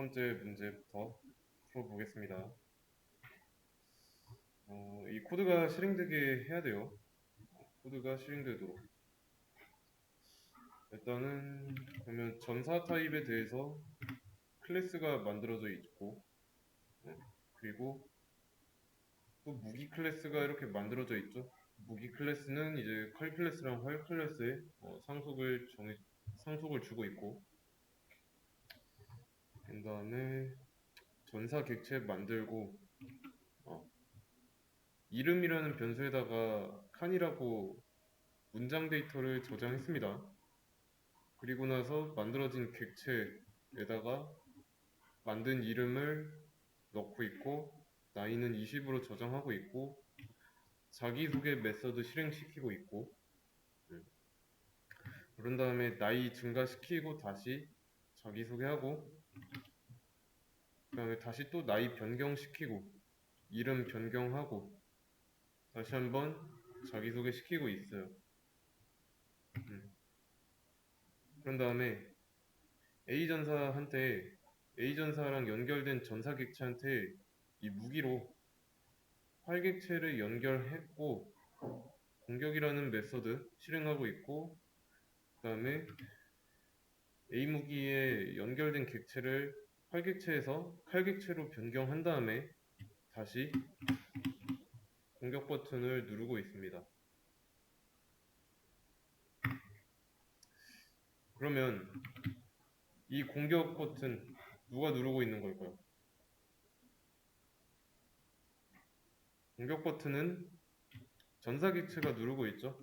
번째 문제부터 풀어보겠습니다. 이 코드가 실행되게 해야 돼요. 코드가 실행되도록. 일단은 그러면 전사 타입에 대해서 클래스가 만들어져 있고, 그리고 또 무기 클래스가 이렇게 만들어져 있죠. 무기 클래스는 이제 칼 클래스랑 활 클래스에 상속을 주고 있고, 그 다음에 전사 객체 만들고, 이름이라는 변수에다가 칸이라고 문장 데이터를 저장했습니다. 그리고 나서 만들어진 객체에다가 만든 이름을 넣고 있고, 나이는 20으로 저장하고 있고, 자기소개 메서드 실행시키고 있고, 그런 다음에 나이 증가시키고 다시 자기소개하고, 그 다음에 다시 또 나이 변경시키고, 이름 변경하고, 다시 한번 자기소개 시키고 있어요. 그런 다음에 A전사랑 연결된 전사 객체한테 이 무기로 활객체를 연결했고, 공격이라는 메서드 실행하고 있고, 그 다음에 A 무기에 연결된 객체를 활객체에서 칼객체로 변경한 다음에 다시 공격 버튼을 누르고 있습니다. 그러면 이 공격 버튼 누가 누르고 있는 걸까요? 공격 버튼은 전사 객체가 누르고 있죠.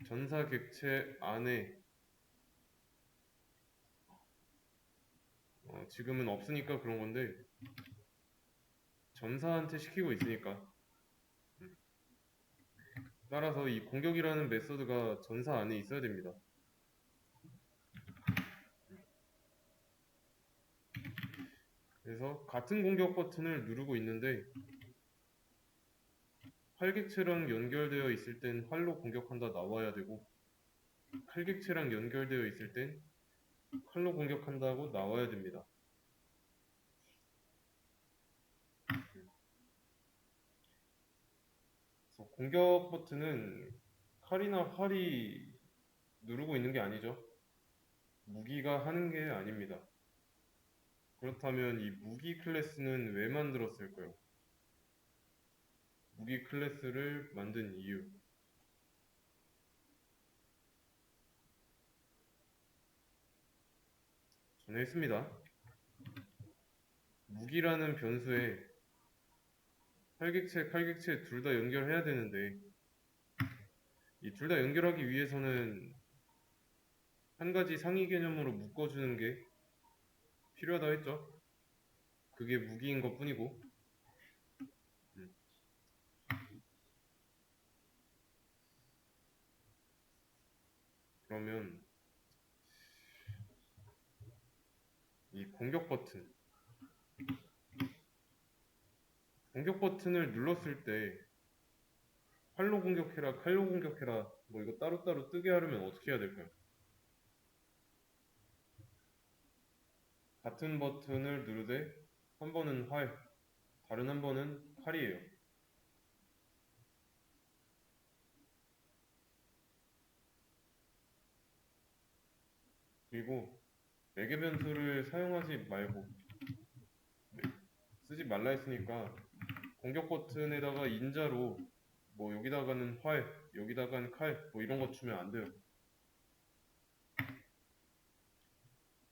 전사 객체 안에 지금은 없으니까 그런 건데 전사한테 시키고 있으니까, 따라서 이 공격이라는 메서드가 전사 안에 있어야 됩니다. 그래서 같은 공격 버튼을 누르고 있는데 활객체랑 연결되어 있을 땐 활로 공격한다 나와야 되고, 칼객체랑 연결되어 있을 땐 칼로 공격한다고 나와야 됩니다. 그래서 공격 버튼은 칼이나 활이 누르고 있는 게 아니죠. 무기가 하는 게 아닙니다. 그렇다면 이 무기 클래스는 왜 만들었을까요? 무기 클래스를 만든 이유 전에 했습니다. 무기라는 변수에 활객체, 칼객체 둘 다 연결해야 되는데, 이 둘 다 연결하기 위해서는 한 가지 상위 개념으로 묶어주는 게 필요하다 했죠. 그게 무기인 것 뿐이고, 그러면 이 공격 버튼을 눌렀을 때 활로 공격해라, 칼로 공격해라, 뭐 이거 따로따로 뜨게 하려면 어떻게 해야 될까요? 같은 버튼을 누르되 한 번은 활, 다른 한 번은 칼이에요. 그리고 매개 변수를 사용하지 말고, 쓰지 말라 했으니까 공격 버튼에다가 인자로 뭐 여기다가는 활, 여기다가는 칼, 뭐 이런 거 주면 안 돼요.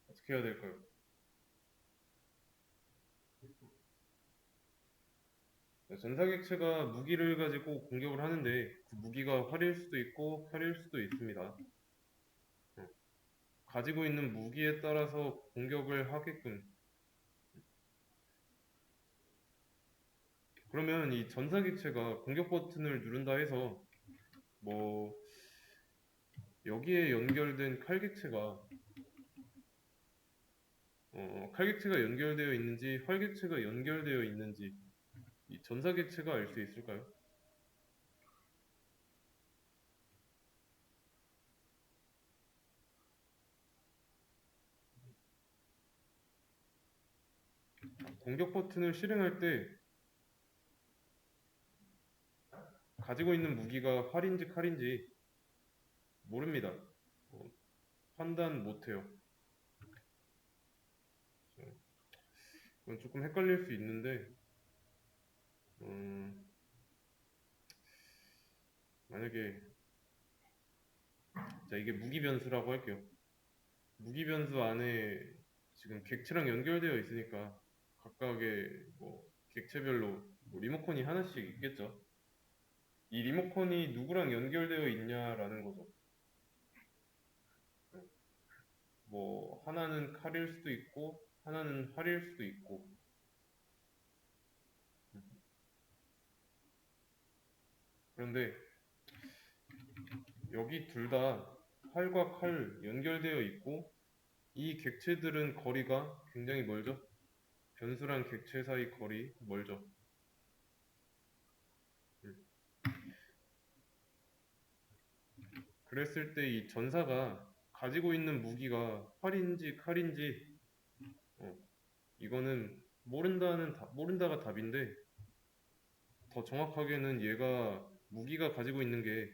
어떻게 해야 될까요? 전사객체가 무기를 가지고 공격을 하는데 그 무기가 활일 수도 있고 칼일 수도 있습니다. 가지고 있는 무기에 따라서 공격을 하게끔. 그러면 이 전사객체가 공격 버튼을 누른다 해서 뭐 여기에 연결된 칼객체가 연결되어 있는지 활객체가 연결되어 있는지 이 전사객체가 알 수 있을까요? 공격 버튼을 실행할 때 가지고 있는 무기가 활인지 칼인지 모릅니다. 판단 못해요. 이건 조금 헷갈릴 수 있는데 만약에 자 이게 무기 변수라고 할게요. 무기 변수 안에 지금 객체랑 연결되어 있으니까 각각의 뭐 객체별로 뭐 리모컨이 하나씩 있겠죠. 이 리모컨이 누구랑 연결되어 있냐라는 거죠. 뭐 하나는 칼일 수도 있고 하나는 활일 수도 있고. 그런데 여기 둘 다 활과 칼 연결되어 있고 이 객체들은 거리가 굉장히 멀죠. 변수랑 객체 사이 거리 멀죠. 음. 그랬을 때 이 전사가 가지고 있는 무기가 활인지 칼인지 어, 이거는 모른다가 답인데 더 정확하게는 얘가 무기가 가지고 있는 게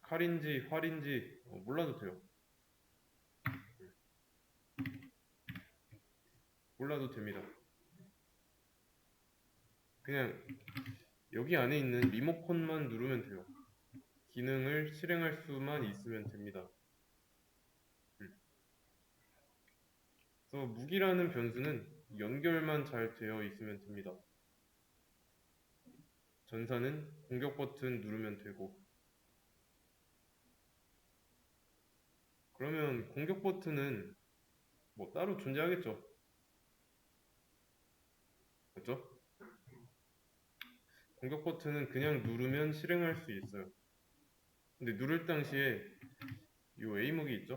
칼인지 활인지 몰라도 돼요. 몰라도 됩니다. 그냥 여기 안에 있는 리모컨만 누르면 돼요. 기능을 실행할 수만 있으면 됩니다. 그래서 무기라는 변수는 연결만 잘 되어 있으면 됩니다. 전사는 공격 버튼 누르면 되고 그러면 공격 버튼은 뭐 따로 존재하겠죠. 맞죠? 공격 버튼은 그냥 누르면 실행할 수 있어요. 근데 누를 당시에 이 A무기 있죠?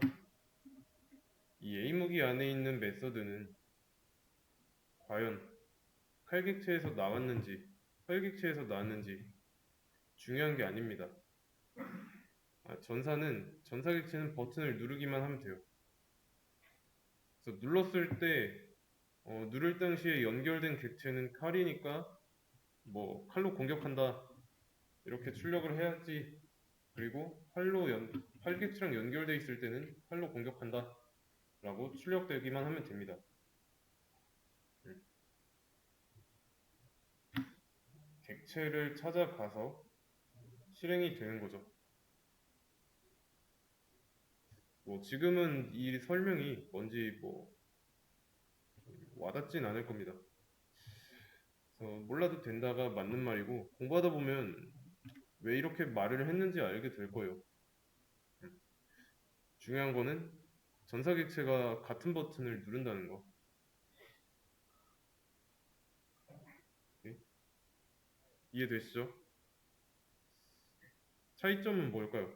이 A무기 안에 있는 메서드는 과연 칼객체에서 나왔는지 활객체에서 나왔는지 중요한 게 아닙니다. 전사객체는 버튼을 누르기만 하면 돼요. 그래서 눌렀을 때 누를 당시에 연결된 객체는 칼이니까 뭐 칼로 공격한다 이렇게 출력을 해야지. 그리고 활객체랑 연결돼 있을 때는 활로 공격한다 라고 출력되기만 하면 됩니다. 객체를 찾아가서 실행이 되는 거죠. 뭐 지금은 이 설명이 뭔지 뭐 와닿진 않을 겁니다. 몰라도 된다가 맞는 말이고 공부하다 보면 왜 이렇게 말을 했는지 알게 될 거예요. 중요한 거는 전사객체가 같은 버튼을 누른다는 거. 네? 이해되시죠? 차이점은 뭘까요?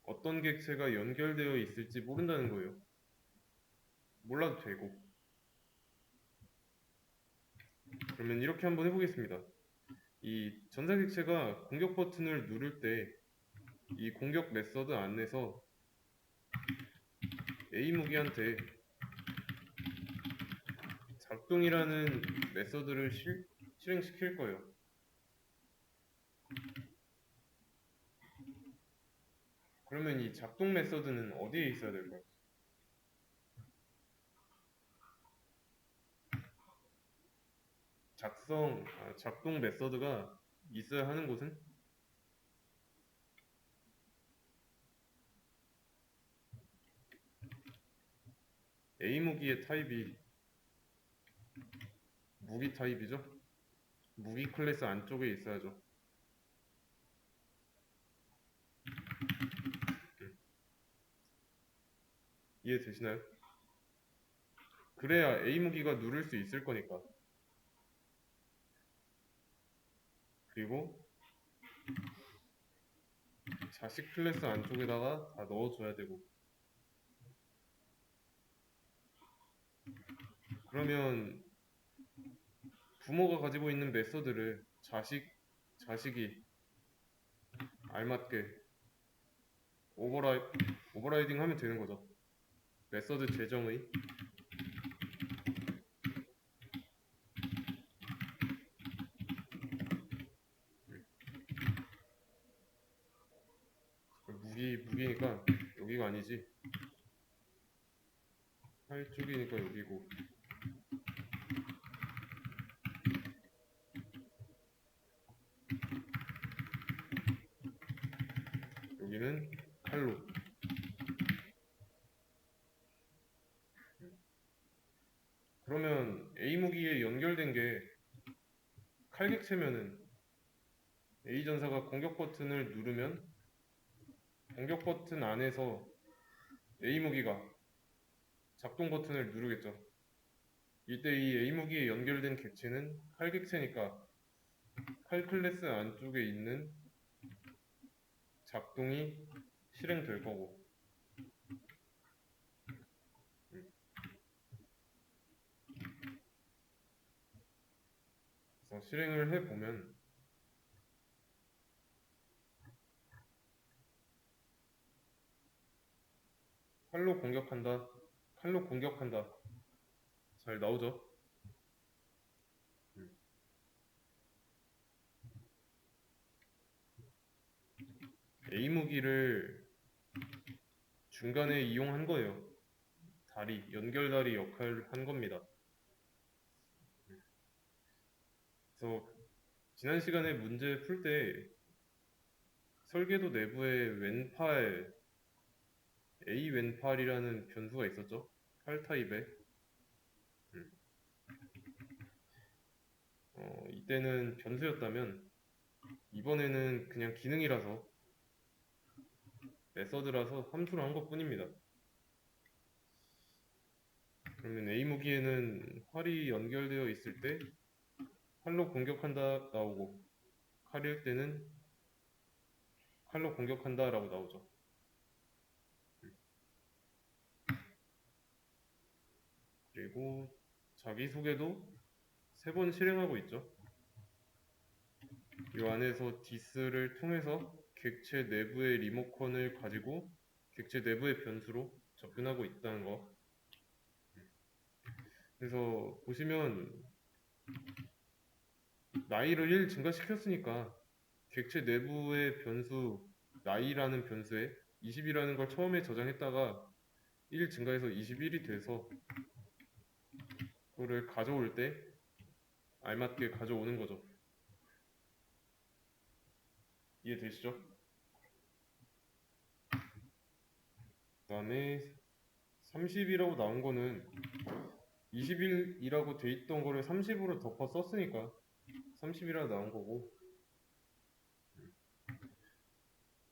어떤 객체가 연결되어 있을지 모른다는 거예요. 몰라도 되고. 그러면 이렇게 한번 해보겠습니다. 이 전사객체가 공격 버튼을 누를 때 이 공격 메서드 안에서 A 무기한테 작동이라는 메서드를 실행시킬 거예요. 그러면 이 작동 메서드는 어디에 있어야 될까요? 작동 메서드가 있어야 하는 곳은 A 무기의 타입이 무기 타입이죠? 무기 클래스 안쪽에 있어야죠. 이해되시나요? 그래야 A 무기가 누를 수 있을 거니까. 그리고 자식 클래스 안쪽에다가 다 넣어줘야 되고. 그러면 부모가 가지고 있는 메서드를 자식이 알맞게 오버라이딩 하면 되는 거죠. 메서드 재정의 무기니까 여기가 아니지. 팔 쪽이니까 여기고. 여기는 칼로. 그러면 A 무기에 연결된 게 칼객체면은 A 전사가 공격 버튼을 누르면 공격 버튼 안에서 A 무기가 작동 버튼을 누르겠죠. 이때 이 A 무기에 연결된 객체는 칼 객체니까 칼 클래스 안쪽에 있는 작동이 실행될 거고. 그래서 실행을 해보면 칼로 공격한다, 칼로 공격한다. 잘 나오죠? A 무기를 중간에 이용한 거예요. 다리, 연결다리 역할을 한 겁니다. 그래서 지난 시간에 문제 풀 때 설계도 내부에 왼팔, A 왼팔이라는 변수가 있었죠? 팔 타입에. 이때는 변수였다면 이번에는 그냥 기능이라서 메서드라서 함수로 한 것뿐입니다. 그러면 A 무기에는 활이 연결되어 있을 때 칼로 공격한다 나오고 칼일 때는 칼로 공격한다 라고 나오죠. 그리고 자기소개도 3번 실행하고 있죠. 이 안에서 디스를 통해서 객체 내부의 리모컨을 가지고 객체 내부의 변수로 접근하고 있다는 거. 그래서 보시면 나이를 1 증가시켰으니까 객체 내부의 변수 나이라는 변수에 20이라는 걸 처음에 저장했다가 1 증가해서 21이 돼서 그거를 가져올 때 알맞게 가져오는 거죠. 이해되시죠? 그 다음에 30이라고 나온 거는 21이라고 돼 있던 거를 30으로 덮어 썼으니까 30이라고 나온 거고,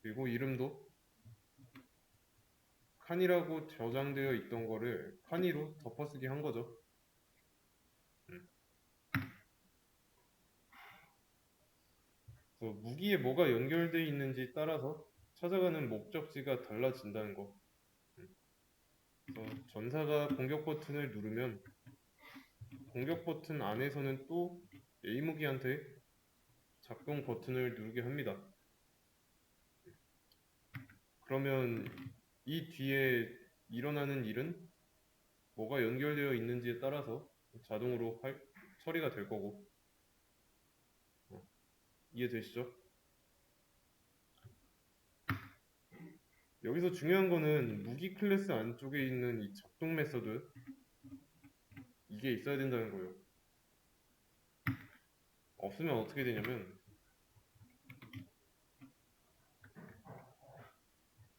그리고 이름도 칸이라고 저장되어 있던 거를 칸이로 덮어쓰기 한 거죠. 그래서 무기에 뭐가 연결되어 있는지 따라서 찾아가는 목적지가 달라진다는 거. 그래서 전사가 공격 버튼을 누르면 공격 버튼 안에서는 또 A 무기한테 작동 버튼을 누르게 합니다. 그러면 이 뒤에 일어나는 일은 뭐가 연결되어 있는지에 따라서 자동으로 처리가 될 거고. 이해되시죠? 여기서 중요한 거는 무기 클래스 안쪽에 있는 이 작동 메서드, 이게 있어야 된다는 거예요. 없으면 어떻게 되냐면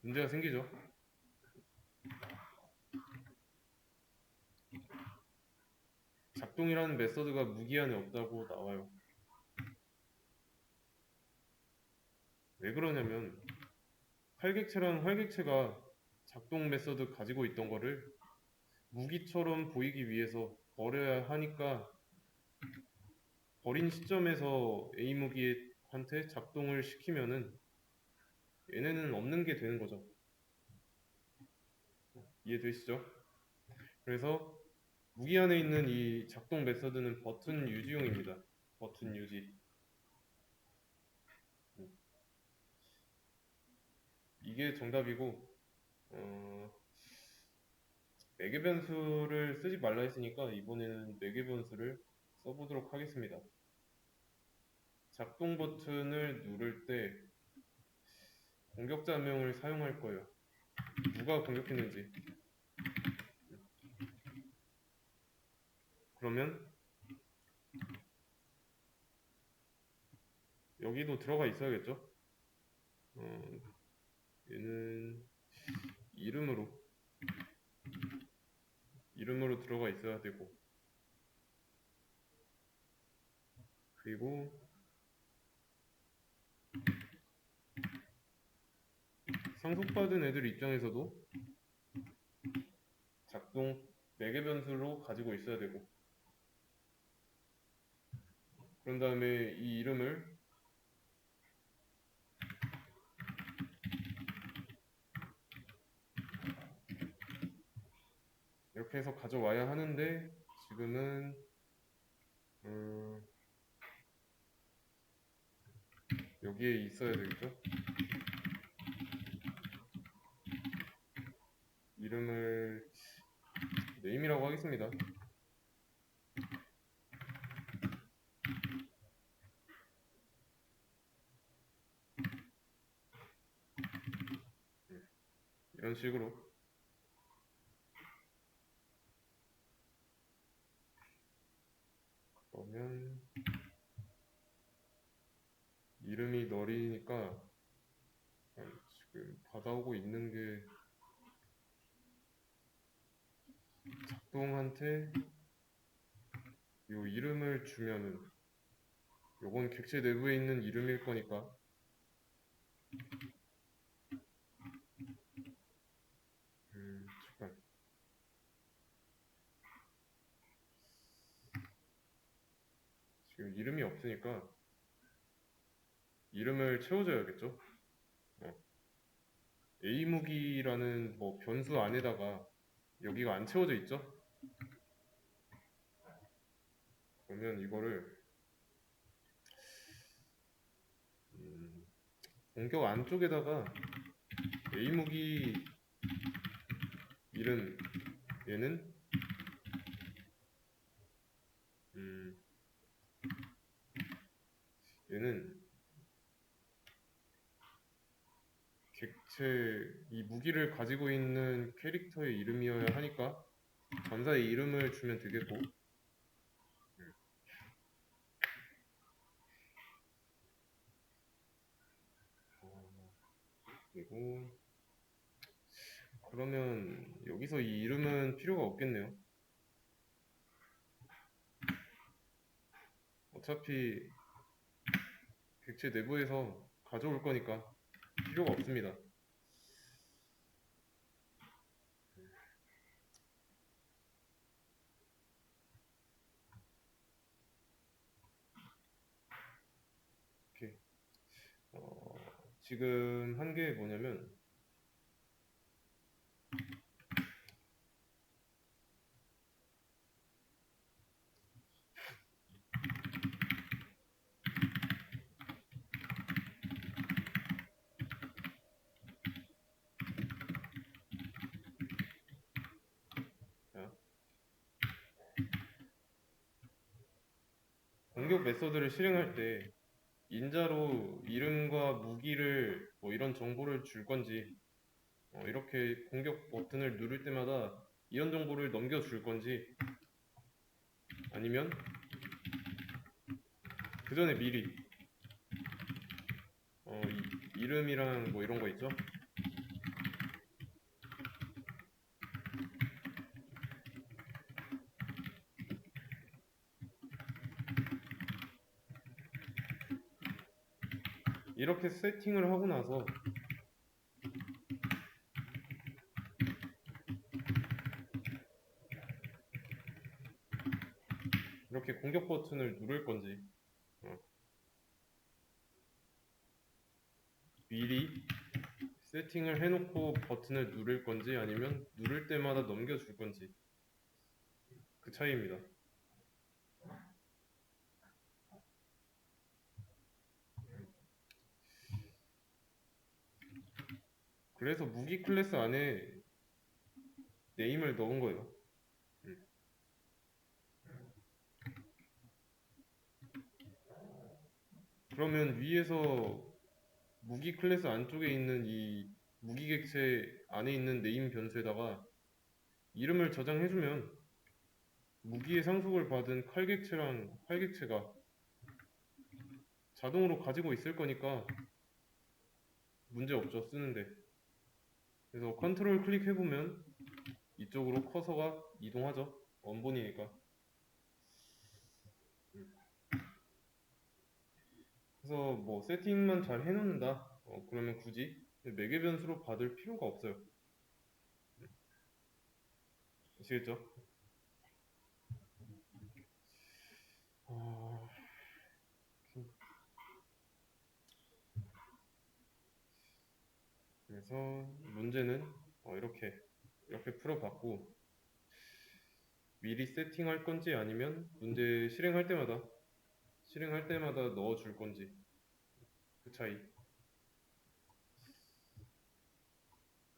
문제가 생기죠. 작동이라는 메서드가 무기 안에 없다고 나와요. 왜 그러냐면 활객체랑 활객체가 작동 메서드 가지고 있던 거를 무기처럼 보이기 위해서 버려야 하니까 버린 시점에서 A 무기한테 작동을 시키면은 얘네는 없는 게 되는 거죠. 이해되시죠? 그래서 무기 안에 있는 이 작동 메서드는 버튼 유지용입니다. 버튼 유지. 이게 정답이고, 매개 변수를 쓰지 말라 했으니까 이번에는 매개 변수를 써보도록 하겠습니다. 작동 버튼을 누를 때 공격자명을 사용할 거예요. 누가 공격했는지. 그러면 여기도 들어가 있어야겠죠? 얘는 이름으로 들어가 있어야 되고, 그리고 상속받은 애들 입장에서도 작동 매개 변수로 가지고 있어야 되고, 그런 다음에 이 이름을 이렇게 해서 가져와야 하는데 지금은 여기에 있어야 되겠죠? 이름을 네임이라고 하겠습니다. 이런 식으로. 그러면 이름이 널이니까 지금 받아오고 있는 게 작동한테 요 이름을 주면은 요건 객체 내부에 있는 이름일 거니까 잠깐 지금 이름이 없으니까 이름을 채워줘야겠죠? A무기라는 뭐 변수 안에다가 여기가 안 채워져 있죠? 그러면 이거를 공격 안쪽에다가 A무기 이름 얘는 얘는 객체 이 무기를 가지고 있는 캐릭터의 이름이어야 하니까 전사의 이름을 주면 되겠고 그리고 그러면 여기서 이 이름은 필요가 없겠네요. 어차피 객체 내부에서 가져올 거니까 필요가 없습니다. 이렇게 지금 한 게 뭐냐면 자, 공격 메소드를 실행할 때 인자로 이름과 무기를 뭐 이런 정보를 줄 건지 이렇게 공격 버튼을 누를 때마다 이런 정보를 넘겨줄 건지 아니면 그 전에 미리 이름이랑 뭐 이런 거 있죠? 이렇게 세팅을 하고 나서 이렇게 공격 버튼을 누를 건지 미리 세팅을 해놓고 버튼을 누를 건지 아니면 누를 때마다 넘겨줄 건지 그 차이입니다. 그래서 무기 클래스 안에 네임을 넣은 거예요. 그러면 위에서 무기 클래스 안쪽에 있는 이 무기 객체 안에 있는 네임 변수에다가 이름을 저장해주면 무기의 상속을 받은 칼 객체랑 활 객체가 자동으로 가지고 있을 거니까 문제 없죠, 쓰는데. 그래서 컨트롤 클릭해보면 이쪽으로 커서가 이동하죠. 원본이니까. 그래서 뭐 세팅만 잘 해놓는다. 그러면 굳이 매개 변수로 받을 필요가 없어요. 아시겠죠? 어, 그래서 문제는 이렇게 풀어봤고 미리 세팅할 건지 아니면 문제 실행할 때마다 넣어줄 건지 그 차이.